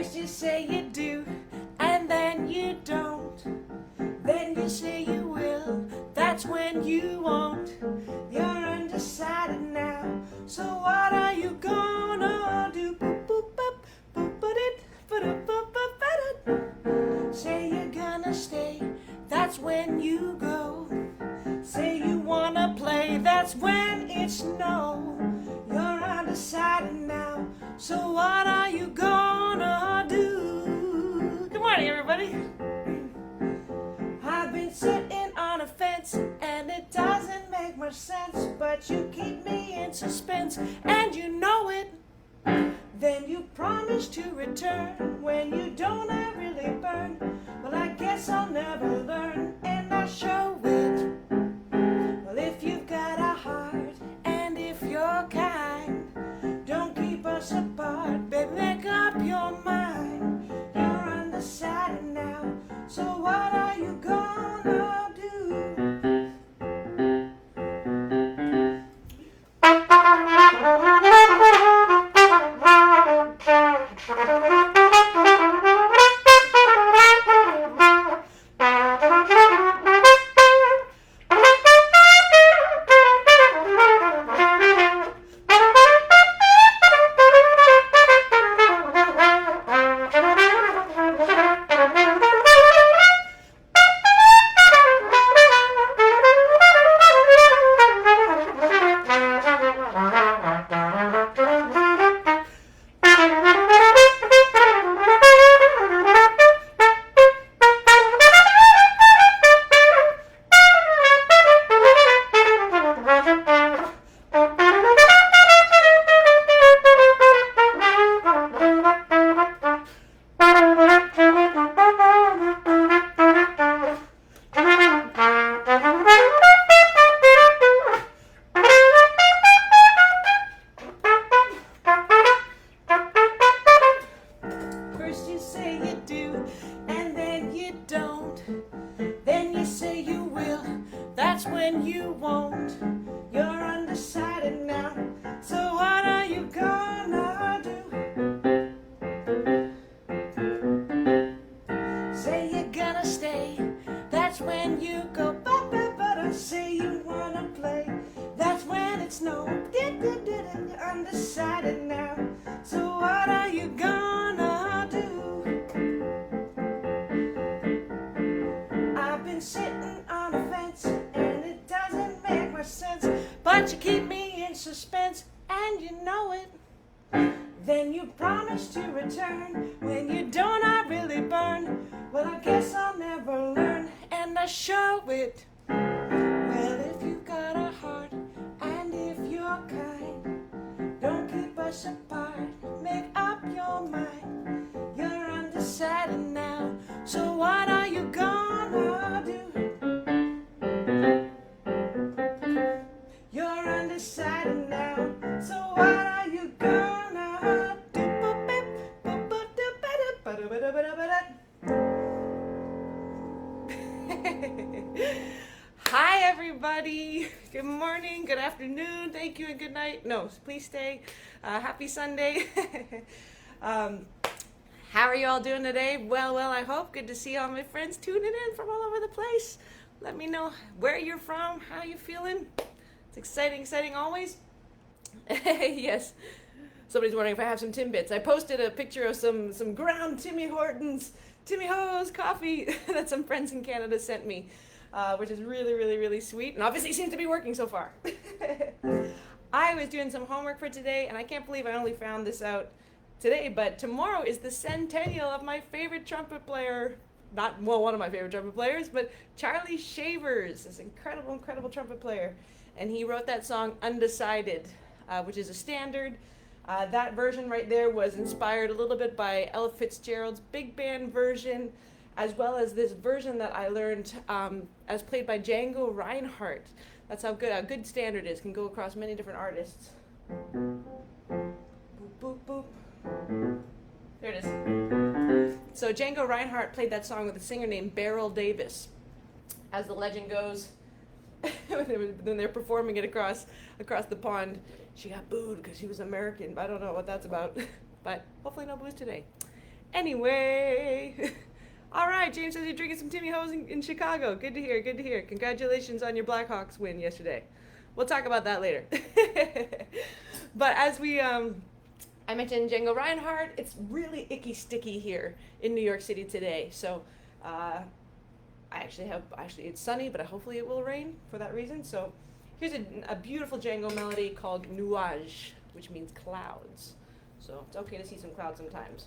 First you say you do, and then you don't. Then you say you will, that's when you won't. You're undecided now, so what are you gonna do? Boop, boop, boop, boop, boop, it, boop, boop, boop, boop, it. Say you're gonna stay, that's when you go. Say you wanna play, that's when it's no. You're undecided now, so what are you gonna do? Good morning, everybody. I've been sitting on a fence and it doesn't make much sense, but you keep me in suspense and you know it. Then you promise to return. When you don't, I really burn. Well, I guess I'll never learn, and I show it. Well, if you've got a heart and if you're kind, don't keep us apart, baby, make up your mind. You're undecided now, so what are you gonna do? But you keep me in suspense, and you know it. Then you promise to return. When you don't, I really burn. Well, I guess I'll never learn, and I show it. Well, if you've got a heart, and if you're kind, don't keep us apart, make up your mind. You're undecided now, so what are you gonna do? You're undecided now, so what are you gonna do? Hi everybody, good morning, good afternoon, thank you and good night. No, please stay. Happy Sunday. How are you all doing today? Well, I hope. Good to see all my friends tuning in from all over the place. Let me know where you're from, how you feeling. It's exciting always. Yes. Somebody's wondering if I have some Timbits. I posted a picture of some ground Timmy Hortons, Timmy Ho's coffee that some friends in Canada sent me, which is really sweet, and obviously seems to be working so far. I was doing some homework for today, and I can't believe I only found this out today, but tomorrow is the centennial of my favorite trumpet player. One of my favorite trumpet players, but Charlie Shavers, this incredible trumpet player. And he wrote that song Undecided, which is a standard. That version right there was inspired a little bit by Ella Fitzgerald's big band version, as well as this version that I learned as played by Django Reinhardt. That's how good a good standard is, can go across many different artists. Boop, boop, boop. There it is. So Django Reinhardt played that song with a singer named Beryl Davis. As the legend goes, when they're performing it across the pond, she got booed because she was American. I don't know what that's about, but hopefully no booze today. Anyway, all right, James says you're drinking some Timmy Ho's in Chicago. Good to hear, good to hear. Congratulations on your Blackhawks win yesterday. We'll talk about that later. But as I mentioned Django Reinhardt, it's really icky sticky here in New York City today. So it's sunny, but hopefully it will rain for that reason. So here's a beautiful Django melody called Nuage, which means clouds. So it's okay to see some clouds sometimes.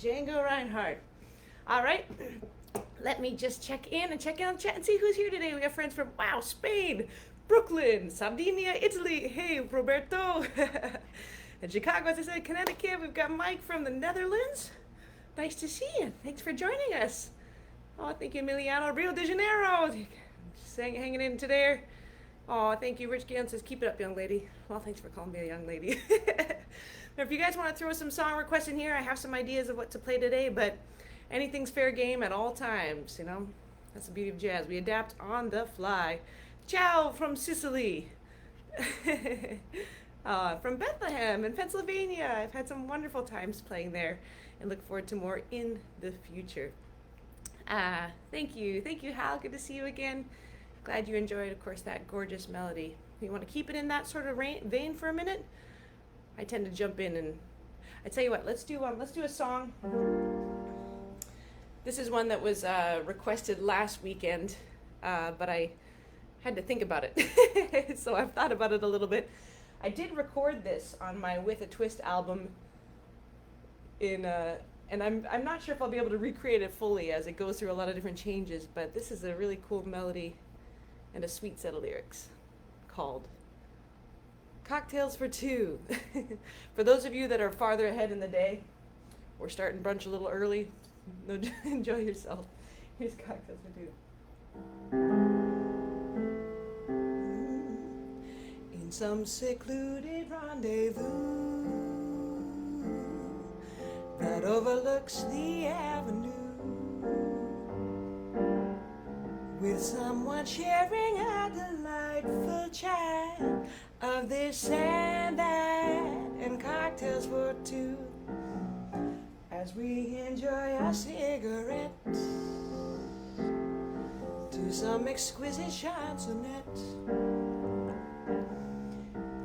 Django Reinhardt. All right, let me just check in and check in on the chat and see who's here today. We have friends from, wow, Spain, Brooklyn, Sardinia, Italy. Hey, Roberto. And Chicago, as I said, Connecticut. We've got Mike from the Netherlands. Nice to see you. Thanks for joining us. Oh, thank you, Emiliano. Rio de Janeiro. Just hanging in today. Oh, thank you. Rich Gans says, keep it up, young lady. Well, thanks for calling me a young lady. Now, if you guys want to throw some song requests in here, I have some ideas of what to play today, but anything's fair game at all times, you know? That's the beauty of jazz. We adapt on the fly. Ciao from Sicily. From Bethlehem in Pennsylvania. I've had some wonderful times playing there and look forward to more in the future. Thank you. Thank you, Hal. Good to see you again. Glad you enjoyed, of course, that gorgeous melody. You want to keep it in that sort of vein for a minute? I tend to jump in, and I tell you what, let's do a song. This is one that was requested last weekend, but I had to think about it. So I've thought about it a little bit. I did record this on my With a Twist album and I'm not sure if I'll be able to recreate it fully as it goes through a lot of different changes, but this is a really cool melody and a sweet set of lyrics called Cocktails for Two. For those of you that are farther ahead in the day, we're starting brunch a little early. Enjoy yourself. Here's Cocktails for Two. In some secluded rendezvous that overlooks the avenue, with someone sharing a delightful chat of this and that, and cocktails for two, as we enjoy our cigarettes to some exquisite chansonette.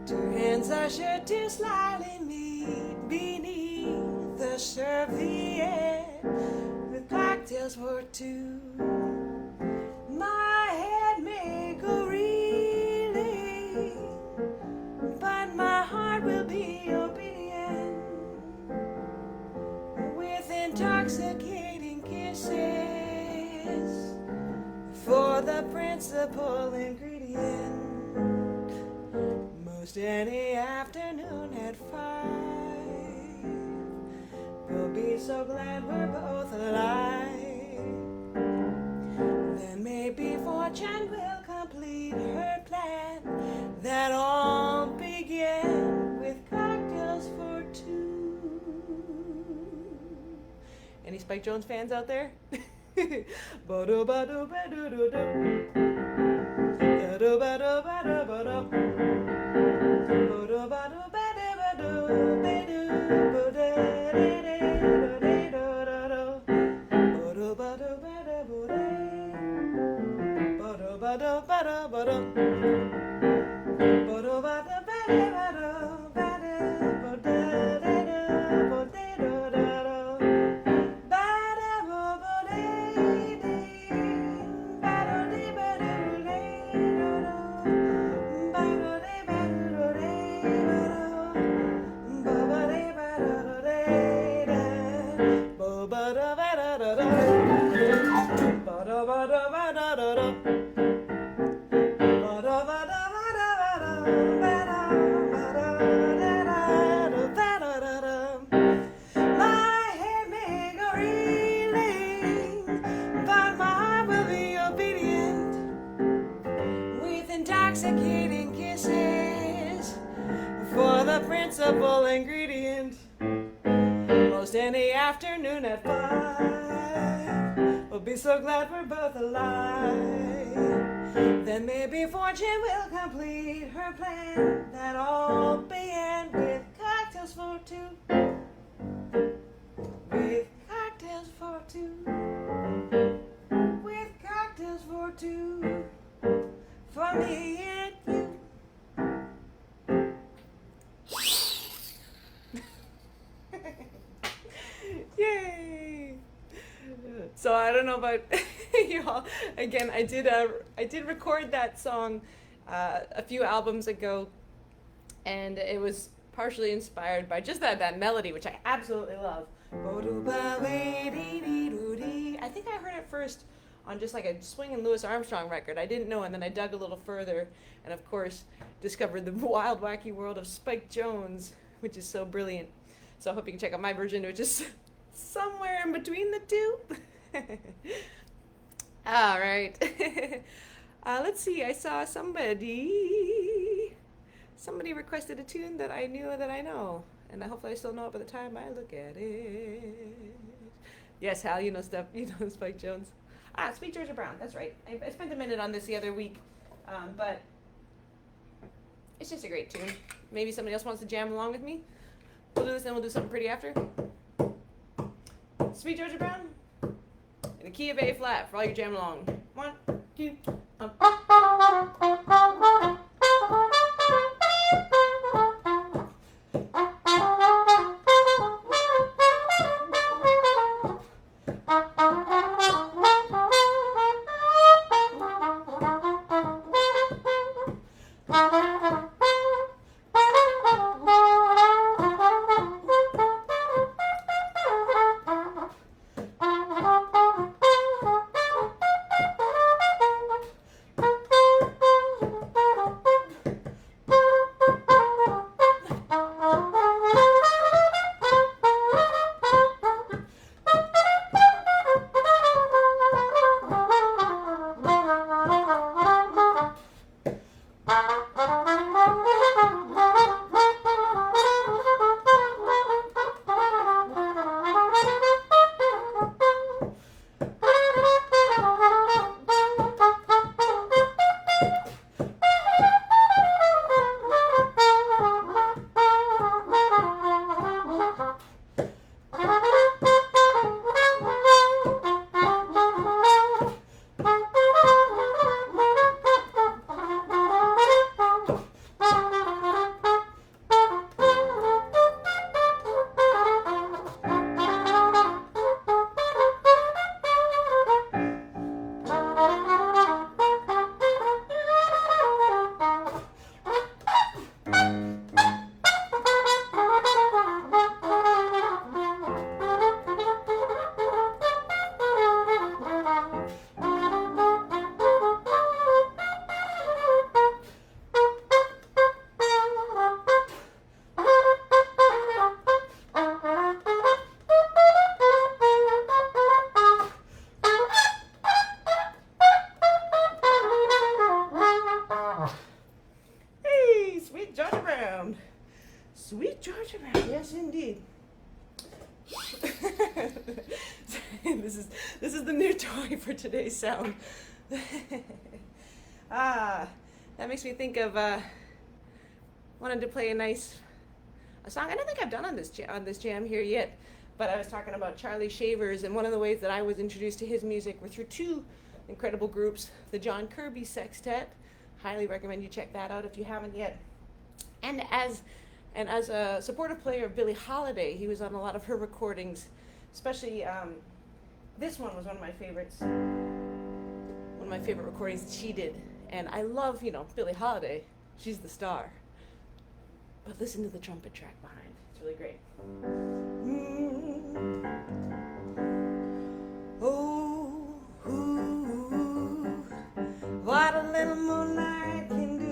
Two hands ushered to slyly meet beneath the serviette with cocktails for two. My head may go reeling, but my heart will be obedient, with intoxicating kisses for the principal ingredient. Most any afternoon at 5, we'll be so glad we're both alive. Then maybe fortune will complete her plan, that all began with cocktails for two. Any Spike Jones fans out there? Ba-do-ba-do-ba-do-do-do. Da-do-ba-do-ba-do-ba-do. Intoxicating kisses for the principal ingredient. Most any afternoon at 5, we'll be so glad we're both alive. Then maybe fortune will complete her plan that all began with cocktails for two. With cocktails for two. With cocktails for two. For me and you. Yay! So I don't know about y'all. Again, I did record that song a few albums ago, and it was partially inspired by just that melody, which I absolutely love. I think I heard it first on just like a swinging Louis Armstrong record. I didn't know, and then I dug a little further, and of course discovered the wild, wacky world of Spike Jones, which is so brilliant. So I hope you can check out my version, which is somewhere in between the two. All right. Let's see. I saw somebody requested a tune that I knew that I know, and hopefully I still know it by the time I look at it. Yes, Hal, you know stuff. You know Spike Jones. Sweet Georgia Brown, that's right. I spent a minute on this the other week, but it's just a great tune. Maybe somebody else wants to jam along with me. We'll do this, and we'll do something pretty after. Sweet Georgia Brown, in the key of A flat for all your jam along. 1, 2, Sweet Georgia Brown, yes indeed. is the new toy for today's sound. That makes me think of wanted to play a song I don't think I've done on this jam here yet, but I was talking about Charlie Shavers, and one of the ways that I was introduced to his music were through two incredible groups, the John Kirby Sextet. Highly recommend you check that out if you haven't yet. And as a supportive player of Billie Holiday, he was on a lot of her recordings, especially this one was one of my favorites. One of my favorite recordings that she did. And I love, Billie Holiday. She's the star. But listen to the trumpet track behind. It's really great. Oh, ooh, what a little moonlight can do.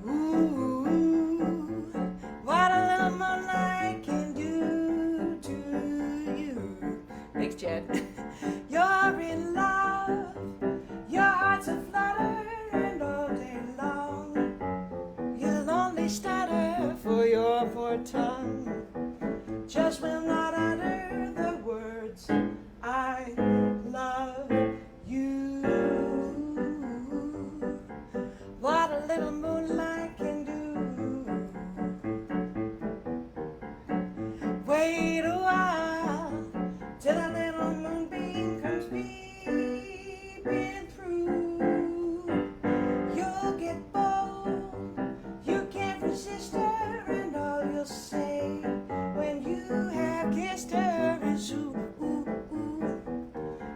Ooh, what a little moonlight can do to you. Thanks, Chad. You're in love, your heart's aflutter, and all day long you'll only stutter, for your poor tongue just will not utter the words I love you. What a little moonlight can do. Wait a while till a little moonbeam comes peeping through. You'll get bold, you can't resist her, and all you'll say when you have kissed her is ooh, ooh, ooh,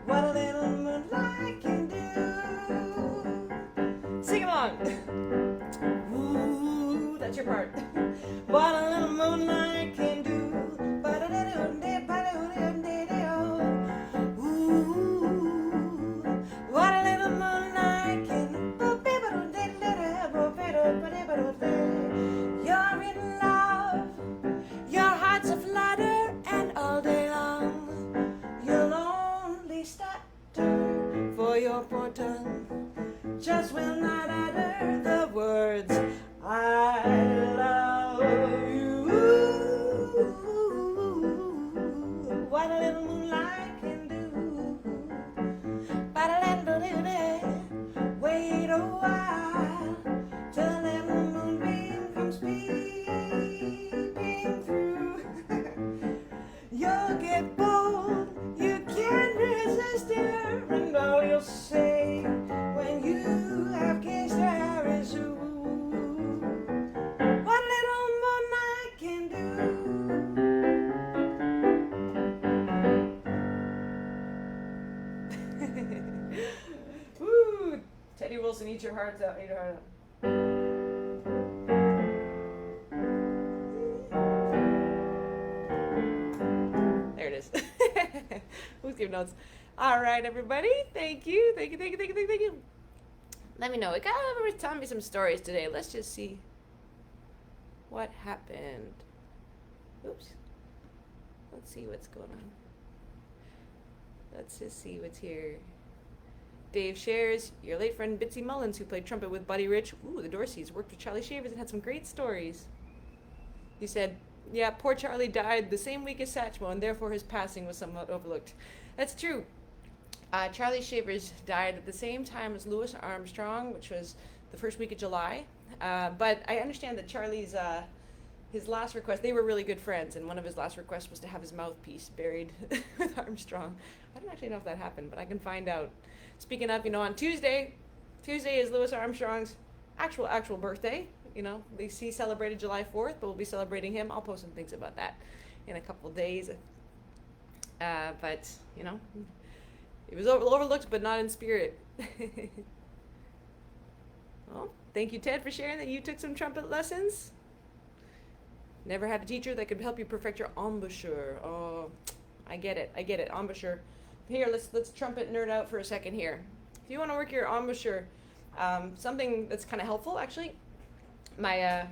what a little moonlight can do. Sing along. Ooh, that's your part. What a little moonlight can do. Ooh, what a little moonlight can do. You're in love, your heart's aflutter, and all day long you'll only stutter, for your poor tongue just will not utter the words I love you. What a little moonlight can do. Wait a while till a little moonbeam comes peeping through. You'll get bold, you can't resist her, and all you'll say when you have kissed her is ooh, what little moonlight can do. Woo! Teddy Wilson, eat your hearts out, eat your heart out. There it is. Who's giving notes? All right, everybody. Thank you. Thank you. Let me know. It got everybody's telling me some stories today. Let's just see what happened. Oops. Let's see what's going on. Let's just see what's here. Dave shares, your late friend Bitsy Mullins, who played trumpet with Buddy Rich, the Dorseys, worked with Charlie Shavers and had some great stories. He said, yeah, poor Charlie died the same week as Satchmo, and therefore his passing was somewhat overlooked. That's true. Charlie Shavers died at the same time as Louis Armstrong, which was the first week of July. But I understand that Charlie's his last request, they were really good friends, and one of his last requests was to have his mouthpiece buried with Armstrong. I don't actually know if that happened, but I can find out. Speaking of, on Tuesday is Louis Armstrong's actual birthday. He celebrated July 4th, but we'll be celebrating him. I'll post some things about that in a couple of days. But, it was overlooked, but not in spirit. Well, thank you, Ted, for sharing that you took some trumpet lessons. Never had a teacher that could help you perfect your embouchure. Oh, I get it. Embouchure. Here, let's trumpet nerd out for a second here. If you want to work your embouchure, something that's kind of helpful, actually, my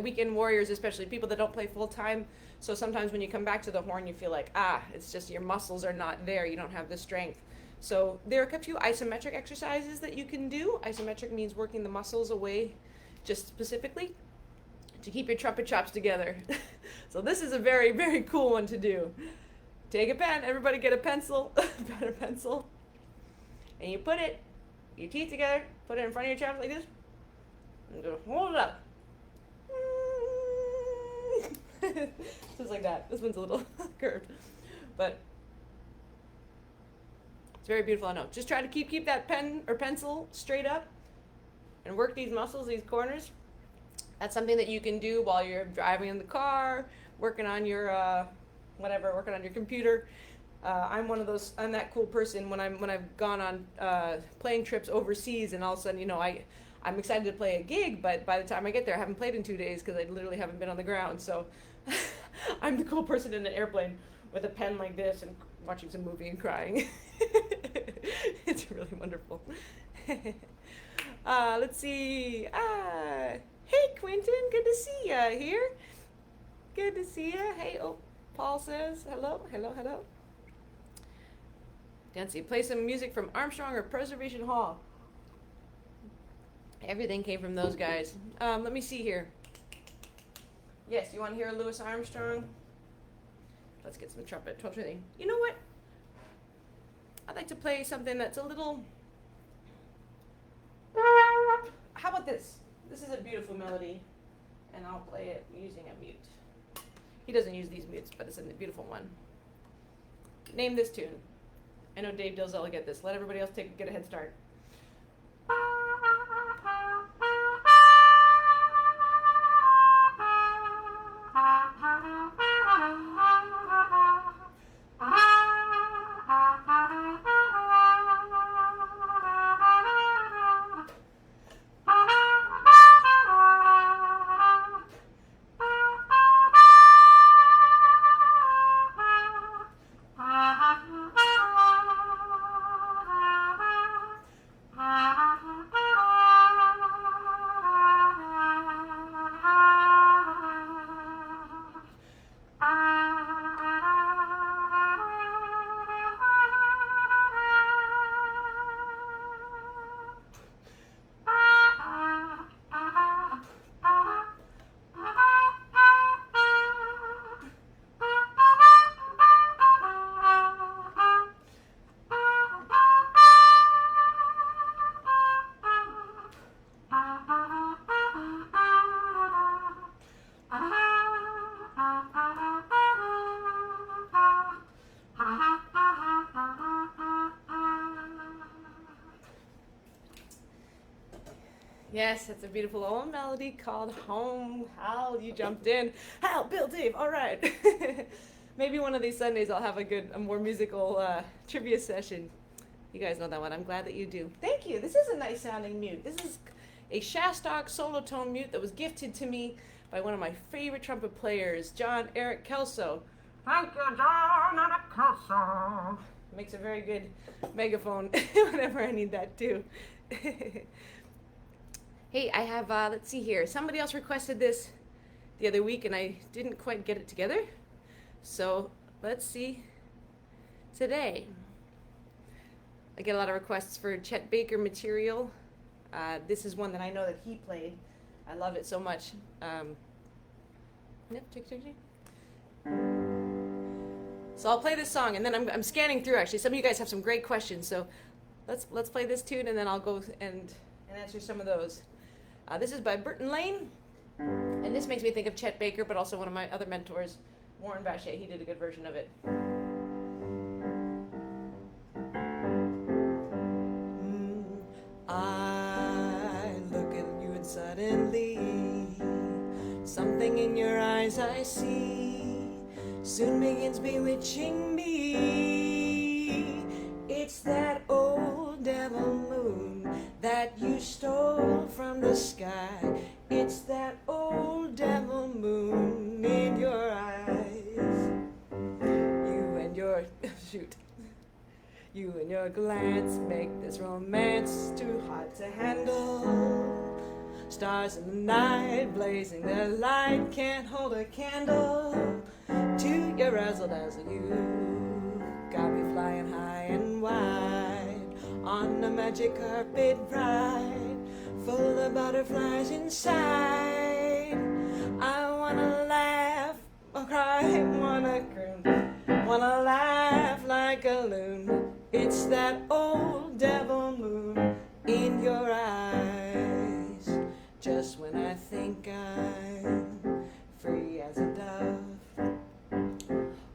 weekend warriors, especially people that don't play full time. So sometimes when you come back to the horn, you feel like, it's just your muscles are not there. You don't have the strength. So there are a few isometric exercises that you can do. Isometric means working the muscles away just specifically to keep your trumpet chops together. So this is a very, very cool one to do. Take a pen, everybody get a pencil, pen or pencil, and you put your teeth together, put it in front of your chops like this, and just hold it up. Just like that. This one's a little curved, but it's very beautiful. I know. Just try to keep that pen or pencil straight up and work these muscles, these corners. That's something that you can do while you're driving in the car, working on your working on your computer. I'm that cool person when I've gone on playing trips overseas, and all of a sudden, I'm excited to play a gig, but by the time I get there, I haven't played in 2 days because I literally haven't been on the ground. So I'm the cool person in an airplane with a pen like this and watching some movie and crying. It's really wonderful. Let's see. Hey, Quentin, good to see ya here. Good to see ya. Hey, Paul says hello, hello, hello. Nancy, play some music from Armstrong or Preservation Hall. Everything came from those guys. Let me see here. Yes, you want to hear Louis Armstrong? Let's get some trumpet. You know what? I'd like to play something that's a little... How about this? This is a beautiful melody, and I'll play it using a mute. He doesn't use these mutes, but it's a beautiful one. Name this tune. I know Dave Dills will get this. Let everybody else get a head start. Yes, it's a beautiful old melody called Home. Hal, you jumped in. Hal, Bill, Dave, all right. Maybe one of these Sundays I'll have a more musical trivia session. You guys know that one. I'm glad that you do. Thank you. This is a nice sounding mute. This is a Shastok solo tone mute that was gifted to me by one of my favorite trumpet players, John Eric Kelso. Thank you, John Eric Kelso. Makes a very good megaphone whenever I need that too. Hey, I have, let's see here. Somebody else requested this the other week, and I didn't quite get it together. So let's see today. I get a lot of requests for Chet Baker material. This is one that I know that he played. I love it so much. So I'll play this song, and then I'm scanning through, actually. Some of you guys have some great questions, so let's play this tune, and then I'll go and answer some of those. This is by Burton Lane, and this makes me think of Chet Baker, but also one of my other mentors, Warren Bachet. He did a good version of it. I look at you and suddenly something in your eyes I see soon begins bewitching me. It's that old devil moon that you stole from the sky. It's that old devil moon in your eyes. You and your glance make this romance too hot to handle. Stars in the night blazing their light can't hold a candle to your razzle-dazzle. You got me flying high and wide on a magic carpet ride full of butterflies inside. cry, wanna croon, wanna laugh like a loon. It's that old devil moon in your eyes. Just when I think I'm free as a dove,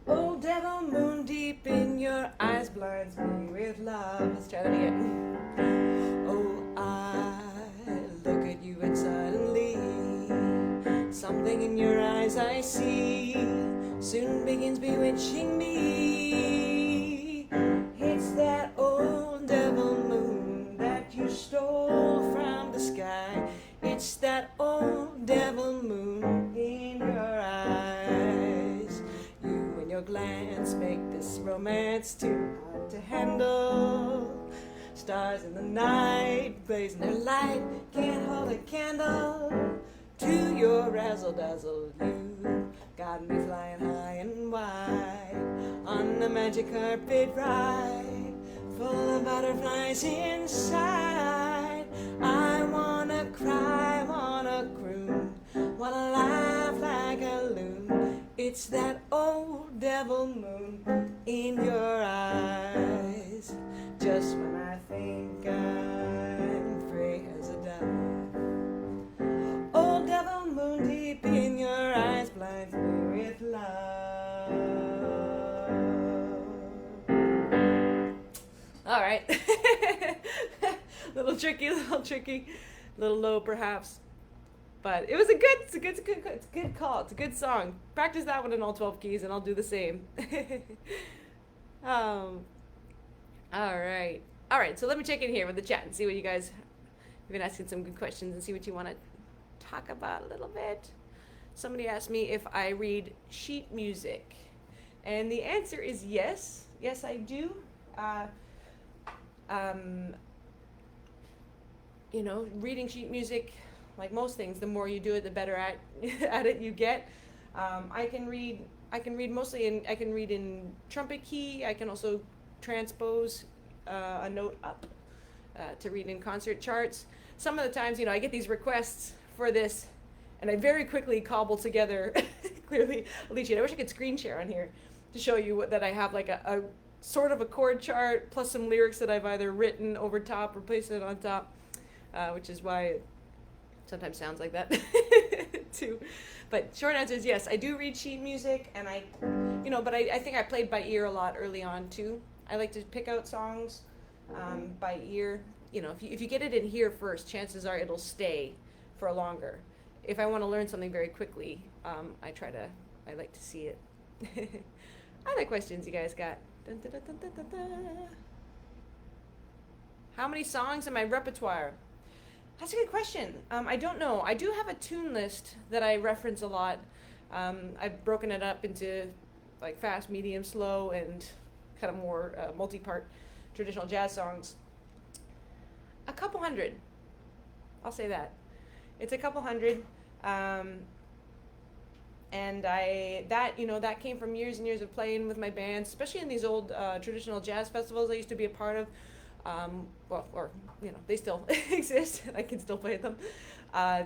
old devil moon deep in your eyes blinds me with love. Let's try that again. Oh, I look at you and suddenly something in your eyes I see soon begins bewitching me. It's that old devil moon that you stole from the sky. It's that old devil moon in your eyes. You and your glance make this romance too hard to handle. Stars in the night blazing their light can't hold a candle to your razzle dazzle. You got me flying high and wide on a magic carpet ride full of butterflies inside. I wanna cry, wanna croon, wanna laugh like a loon. It's that old devil moon in your eyes. Just when I think I'm free as a dove, old devil moon deep in your eyes blinds me with love. All right. Little tricky, little low perhaps. But it was a good call. It's a good song. Practice that one in all 12 keys and I'll do the same. All right, so let me check in here with the chat and see what you guys have been asking some good questions and see what you want to talk about a little bit. Somebody asked me if I read sheet music, and the answer is yes. Yes, I do. Reading sheet music, like most things, the more you do it, the better at it you get. I can read mostly I can read in trumpet key. I can also transpose a note up to read in concert charts. Some of the times, I get these requests for this, and I very quickly cobble together, clearly, Alicia, I wish I could screen share on here to show you that I have like a sort of a chord chart plus some lyrics that I've either written over top or placed it on top, which is why it sometimes sounds like that too. But short answer is yes, I do read sheet music, and but I think I played by ear a lot early on too. I like to pick out songs by ear. If you get it in here first, chances are it'll stay for longer. If I want to learn something very quickly, I like to see it. Other questions you guys got? Dun, dun, dun, dun, dun, dun, dun. How many songs in my repertoire? That's a good question. I don't know. I do have a tune list that I reference a lot. I've broken it up into like fast, medium, slow, and kind of more multi-part traditional jazz songs. A couple hundred. I'll say that. It's a couple hundred. And that came from years and years of playing with my bands, especially in these old traditional jazz festivals I used to be a part of. They still exist. I can still play them. My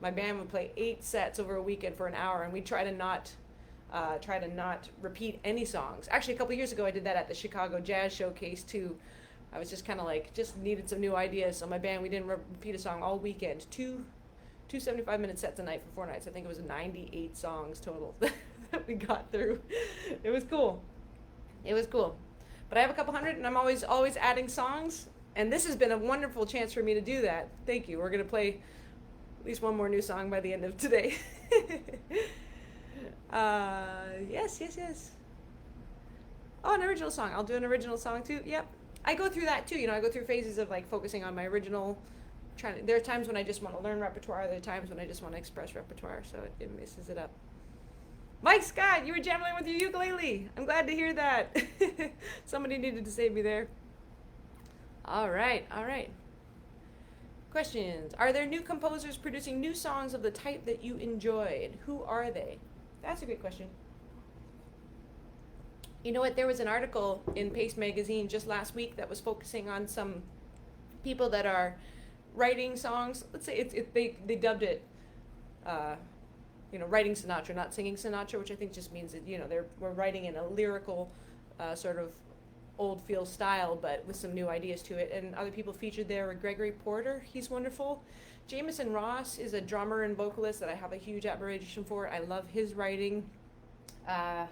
band would play 8 sets over a weekend for an hour, and we'd try to not repeat any songs. Actually, a couple years ago, I did that at the Chicago Jazz Showcase too. I was just kind of just needed some new ideas. So my band, we didn't repeat a song all weekend. Two 75-minute sets a night for 4 nights. I think it was 98 songs total that we got through. It was cool. But I have a couple hundred, and I'm always adding songs. And this has been a wonderful chance for me to do that. Thank you. We're going to play at least one more new song by the end of today. Yes. Oh, an original song. I'll do an original song too. Yep. I go through that too. I go through phases of focusing on my original. There are times when I just want to learn repertoire. There are times when I just want to express repertoire. So it messes it up. Mike Scott, you were jamming with your ukulele. I'm glad to hear that. Somebody needed to save me there. All right. Questions. Are there new composers producing new songs of the type that you enjoyed? Who are they? That's a good question. You know what? There was an article in Paste magazine just last week that was focusing on some people that are writing songs. Let's say they dubbed it writing Sinatra, not singing Sinatra, which I think just means that we're writing in a lyrical sort of old feel style, but with some new ideas to it. And other people featured there were Gregory Porter. He's wonderful. Jameson Ross is a drummer and vocalist that I have a huge admiration for. I love his writing. Yeah,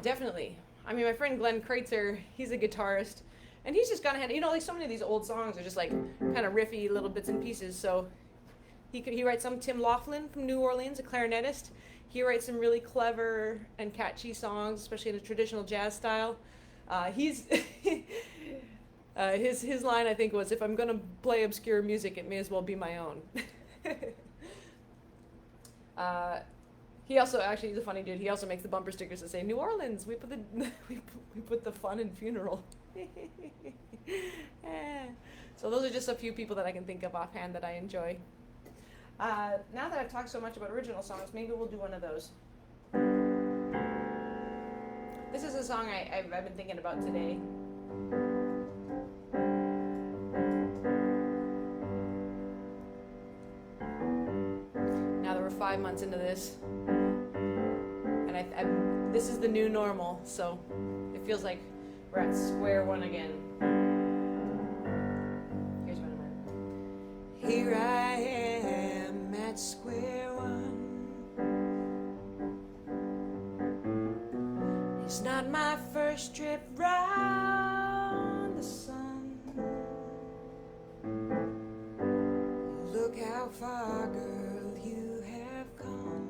definitely. I mean, my friend Glenn Kreitzer, he's a guitarist, and he's just gone ahead. Like so many of these old songs are just like kind of riffy little bits and pieces. So he writes some. Tim Laughlin from New Orleans, a clarinetist. He writes some really clever and catchy songs, especially in a traditional jazz style. He's his line, I think, was, "If I'm going to play obscure music, it may as well be my own." He also, actually, he's a funny dude. He also makes the bumper stickers that say, "New Orleans, we put the fun in funeral." So those are just a few people that I can think of offhand that I enjoy. Now that I've talked so much about original songs, maybe we'll do one of those. This is a song I've been thinking about today. Now that we're 5 months into this, and this is the new normal, so it feels like we're at square one again. Here's what I'm at. Here I am at square one. It's not my first trip round the sun. Look how far, girl, you have come.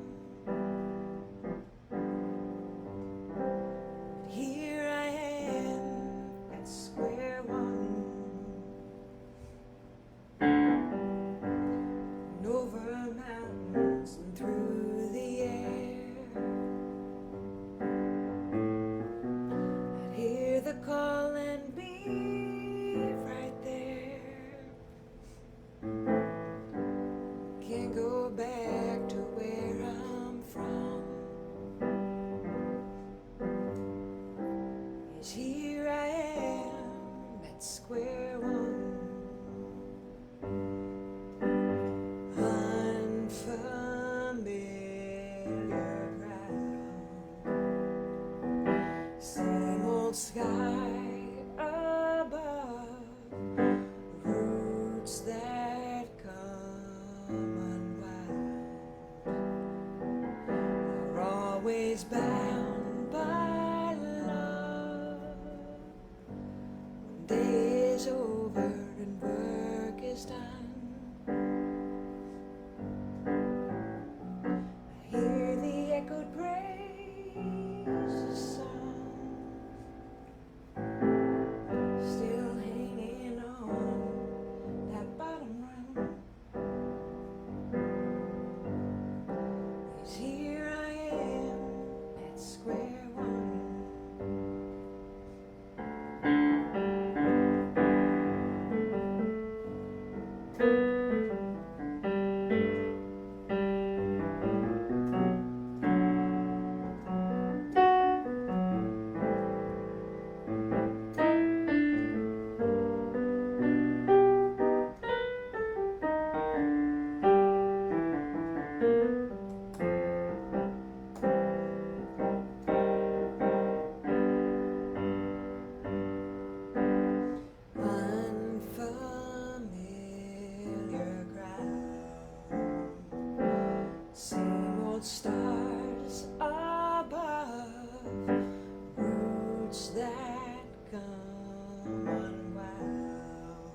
Here I am at square one. And over mountains and through the air, I'd hear the call and be right there. Can't go back to where I'm from. Yes, here I am at square one. Unfamiliar ground, same old sky above, roots that come unwound, are always bound by love. When day is over and work is done, I hear the echoed praise sound, still hanging on that bottom rung. Yes, here I am at square one. Unfamiliar ground, same old stars above, roots that come unwound,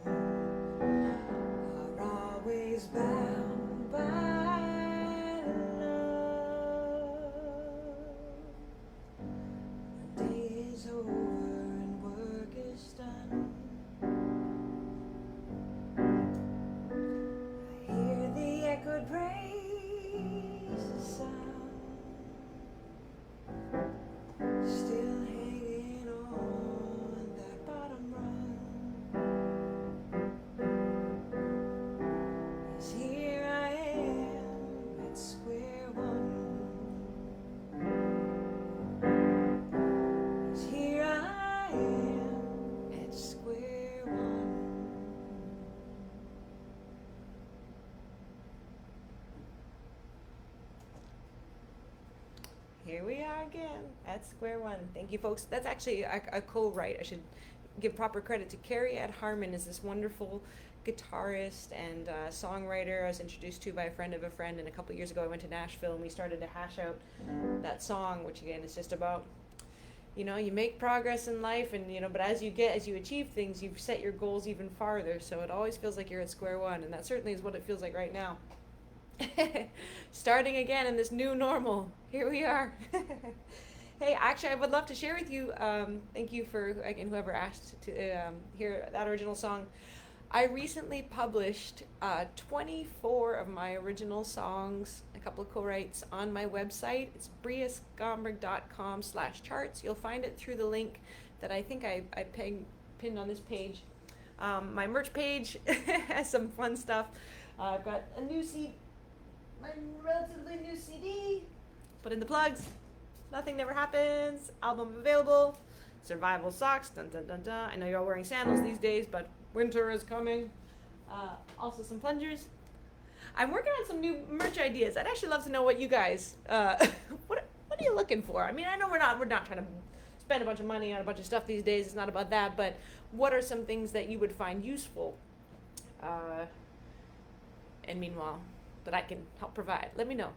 are always bound by love. When day is over and work is done, I hear the echoed praise sound, Here we are again at square one. Thank you, folks. That's actually a co-write. I should give proper credit to Carrie Ed Harmon, is this wonderful guitarist and songwriter I was introduced to by a friend of a friend, and a couple years ago I went to Nashville and we started to hash out that song, which again is just about, you know, you make progress in life, and you know, but as you achieve things, you set your goals even farther, so it always feels like you're at square one, and that certainly is what it feels like right now. Starting again in this new normal. Here we are. Hey, actually, I would love to share with you, thank you for, again, whoever asked to hear that original song. I recently published 24 of my original songs, a couple of co-writes on my website. It's briaskonberg.com/charts. You'll find it through the link that I think I pinned on this page. My merch page has some fun stuff. I've got a new my relatively new CD. Put in the plugs. Nothing Never Happens. Album available. Survival socks. Dun dun dun dun. I know you're all wearing sandals these days, but winter is coming. Also some plungers. I'm working on some new merch ideas. I'd actually love to know what you guys. What are you looking for? I mean, I know we're not trying to spend a bunch of money on a bunch of stuff these days. It's not about that. But what are some things that you would find useful? And meanwhile, that I can help provide. Let me know.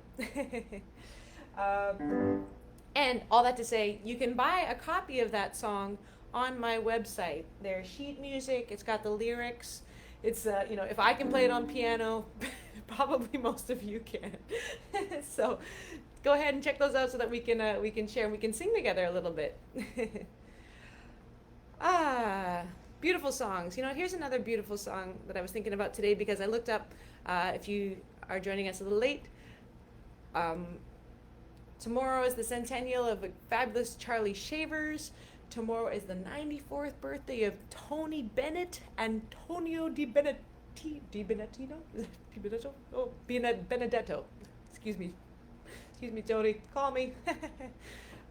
And all that to say, you can buy a copy of that song on my website. There's sheet music. It's got the lyrics. It's you know, if I can play it on piano, probably most of you can. So go ahead and check those out so that we can share and we can sing together a little bit. Beautiful songs. You know, here's another beautiful song that I was thinking about today because I looked up. If you are joining us a little late, tomorrow is the centennial of a fabulous Charlie Shavers. Tomorrow is the 94th birthday of Tony Bennett, Antonio Di Benedetto. Excuse me, Tony. Call me.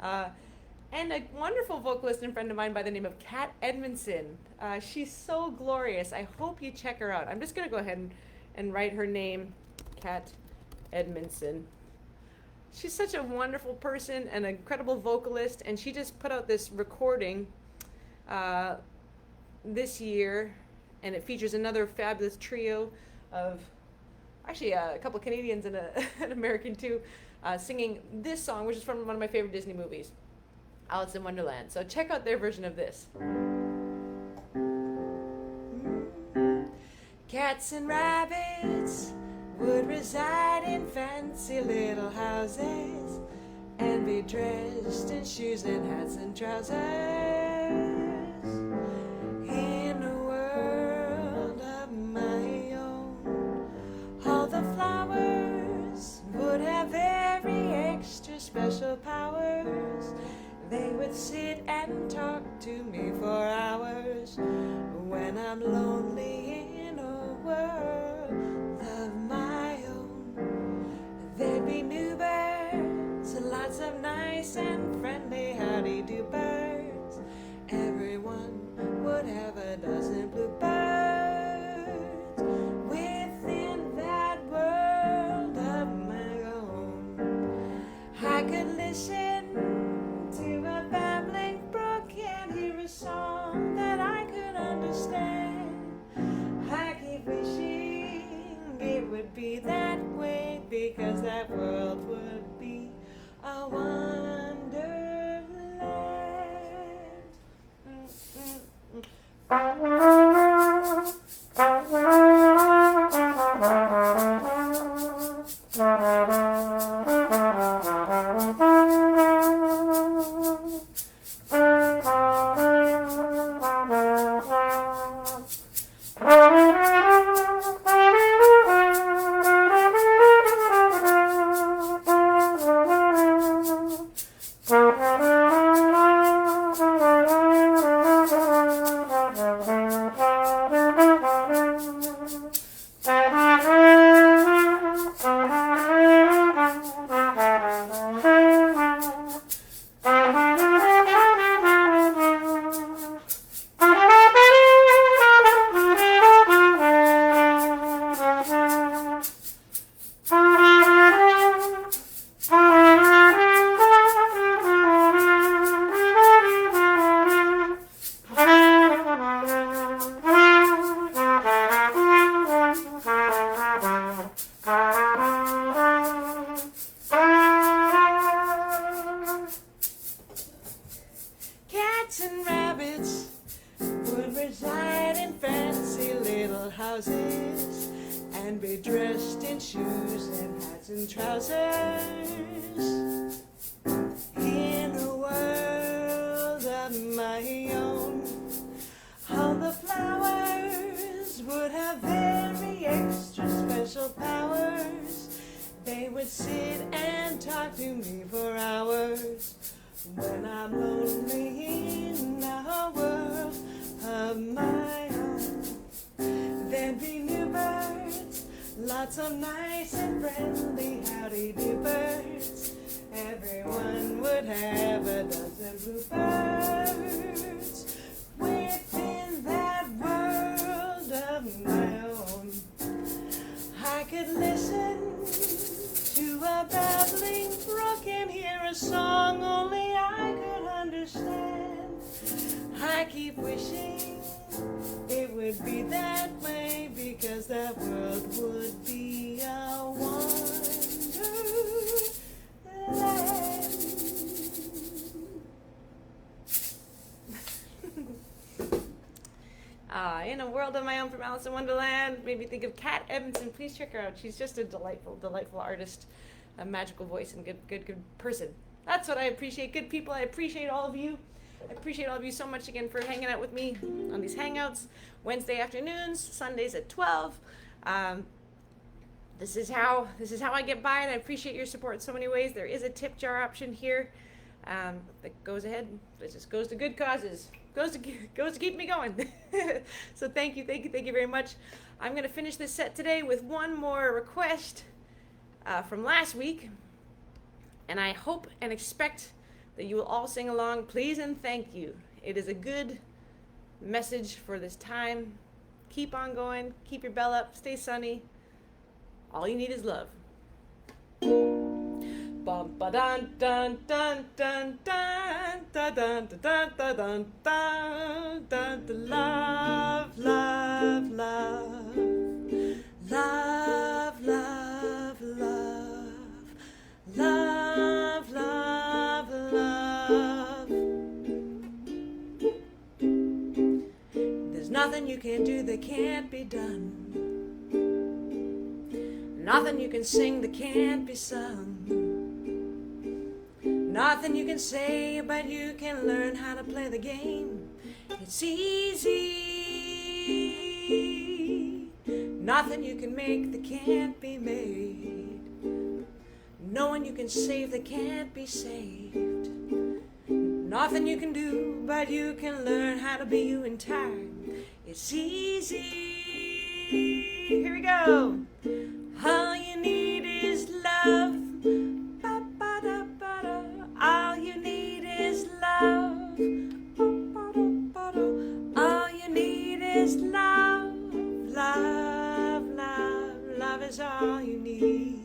And a wonderful vocalist and friend of mine by the name of Kat Edmondson. She's so glorious. I hope you check her out. I'm just gonna go ahead and write her name, Kat Edmondson. She's such a wonderful person and an incredible vocalist, and she just put out this recording this year, and it features another fabulous trio of, actually a couple of Canadians and an American too, singing this song, which is from one of my favorite Disney movies, Alice in Wonderland. So check out their version of this. Cats and rabbits would reside in fancy little houses and be dressed in shoes and hats and trousers. In a world of my own, all the flowers would have very extra special powers. They would sit and talk to me for hours when I'm lonely in a world of my own. There'd be new birds, lots of nice and friendly howdy-do birds. Everyone would have a dozen blue birds within that world of my own. I could listen to a babbling brook and hear a song that I could understand. I keep wishing it would be that way, because that world would be a wonderland. houses and be dressed in shoes and hats and trousers. In a world of my own, all the flowers would have very extra special powers. They would sit and talk to me for hours. When I'm lonely in a world of my own, there'd be new birds, lots of nice and friendly howdy-do birds. Everyone would have a dozen bluebirds. Within that world of my own, I could listen to a babbling brook and hear a song only I could understand. I keep wishing it would be that way, because that world would be a wonderland. In a world of my own from Alice in Wonderland made me think of Kat Evanson. Please check her out. She's just a delightful, delightful artist, a magical voice, and good person. That's what I appreciate. Good people. I appreciate all of you. I appreciate all of you so much again for hanging out with me on these hangouts. Wednesday afternoons, Sundays at 12. This is how I get by, and I appreciate your support in so many ways. There is a tip jar option here that goes ahead. It just goes to good causes. Goes to keep me going. So thank you very much. I'm going to finish this set today with one more request from last week, and I hope and expect that you will all sing along. Please and thank you. It is a good message for this time. Keep on going. Keep your bell up. Stay sunny. All you need is love. Bum ba dun dun dun dun dun dun dun dun dun dun dun dun dun. Love, love, love, love, love, love, love, love, love. There's nothing you can do that can't be done. Nothing you can sing that can't be sung. Nothing you can say, but you can learn how to play the game. It's easy. Nothing you can make that can't be made. No one you can save that can't be saved. Nothing you can do, but you can learn how to be you in time. It's easy. Here we go. All you need is love. All you need is love. All you need is love. Love, love, love is all you need.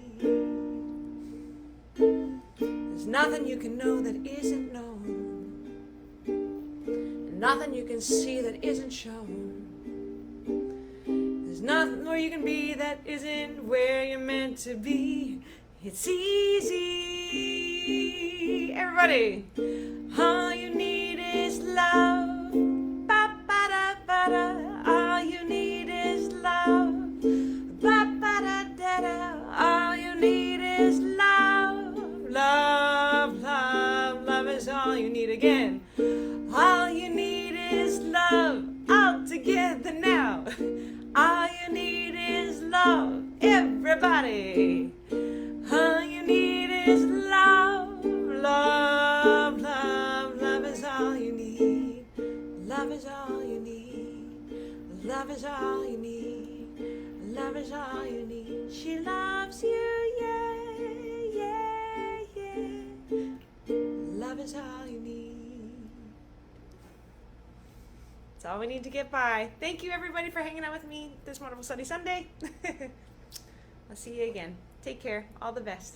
There's nothing you can know that isn't known. And nothing you can see that isn't shown. There's nothing where you can be that isn't where you're meant to be. It's easy. Everybody. All you need is love. Ba-ba-da-ba-da. All you need is love. Ba-ba-da-da-da. All you need is love. Love, love, love is all you need. Again. All you need is love. All together now. All you need is love. Everybody. All you need is love. Love, love, love is all you need. Love is all you need. Love is all you need. Love is all you need. She loves you, yeah, yeah, yeah. Love is all you need. That's all we need to get by. Thank you, everybody, for hanging out with me this wonderful sunny Sunday. I'll see you again. Take care. All the best.